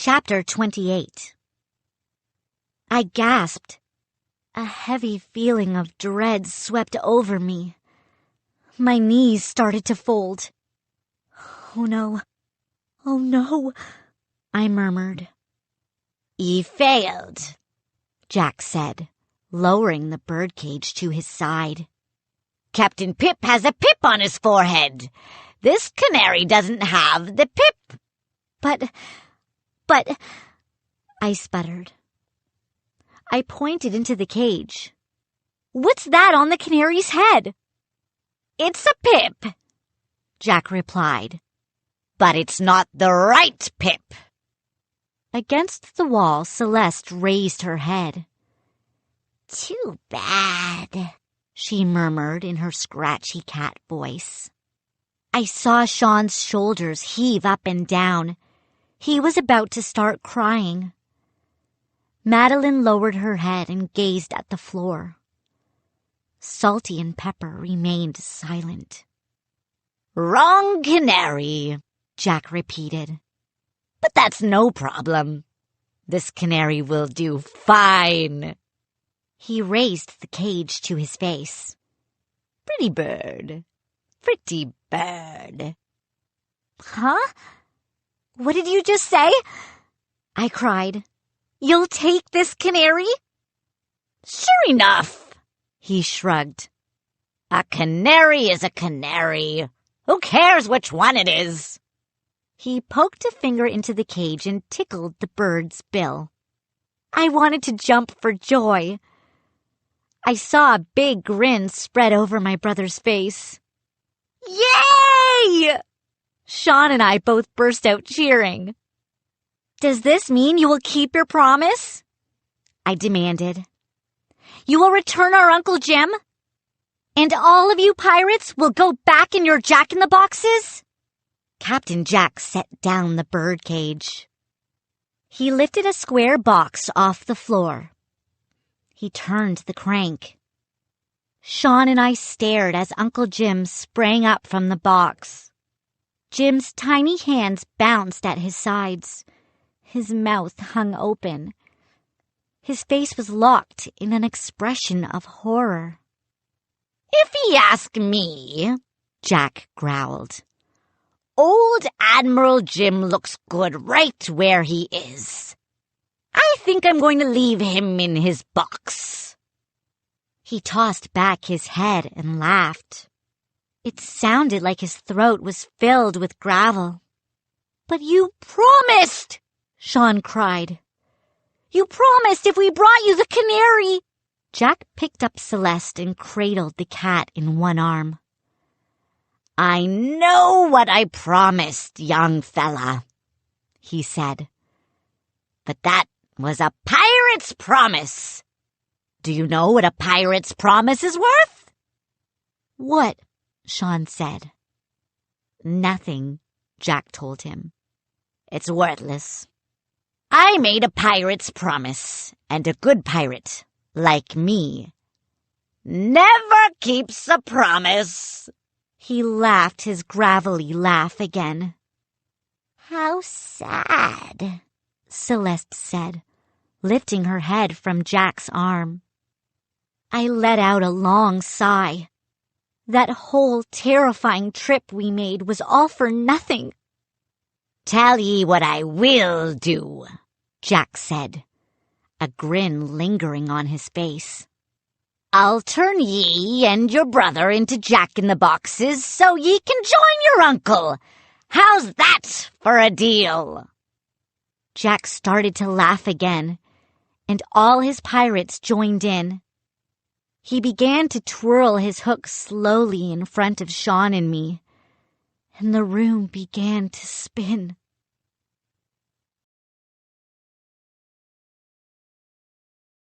Chapter 28. I gasped. A heavy feeling of dread swept over me. My knees started to fold. "Oh no, oh no," I murmured. "Ye failed," Jack said, lowering the birdcage to his side. "Captain Pip has a pip on his forehead. This canary doesn't have the pip." But, I sputtered. I pointed into the cage. "What's that on the canary's head?" "It's a pip," Jack replied. "But it's not the right pip." Against the wall, Celeste raised her head. "Too bad," she murmured in her scratchy cat voice. I saw Sean's shoulders heave up and down. He was about to start crying. Madeline lowered her head and gazed at the floor. Salty and Pepper remained silent. "Wrong canary," Jack repeated. "But that's no problem. This canary will do fine." He raised the cage to his face. "Pretty bird. Pretty bird." "Huh? What did you just say?" I cried. "You'll take this canary?" "Sure enough," he shrugged. "A canary is a canary. Who cares which one it is?" He poked a finger into the cage and tickled the bird's bill. I wanted to jump for joy. I saw a big grin spread over my brother's face. "Yay!" Sean and I both burst out cheering. "Does this mean you will keep your promise?" I demanded. "You will return our Uncle Jim? And all of you pirates will go back in your jack-in-the-boxes?" Captain Jack set down the birdcage. He lifted a square box off the floor. He turned the crank. Sean and I stared as Uncle Jim sprang up from the box. Jim's tiny hands bounced at his sides. His mouth hung open. His face was locked in an expression of horror. "If ye ask me," Jack growled, "Old Admiral Jim looks good right where he is. I think I'm going to leave him in his box." He tossed back his head and laughed. It sounded like his throat was filled with gravel. "But you promised!" Sean cried. "You promised if we brought you the canary!" Jack picked up Celeste and cradled the cat in one arm. "I know what I promised, young fella," he said. "But that was a pirate's promise. Do you know what a pirate's promise is worth?" "What?" Sean said. "Nothing," Jack told him. "It's worthless. I made a pirate's promise, and a good pirate, like me, never keeps a promise." He laughed his gravelly laugh again. "How sad," Celeste said, lifting her head from Jack's arm. I let out a long sigh. That whole terrifying trip we made was all for nothing. "Tell ye what I will do," Jack said, a grin lingering on his face. "I'll turn ye and your brother into jack-in-the-boxes so ye can join your uncle. How's that for a deal?" Jack started to laugh again, and all his pirates joined in. He began to twirl his hook slowly in front of Sean and me, and the room began to spin.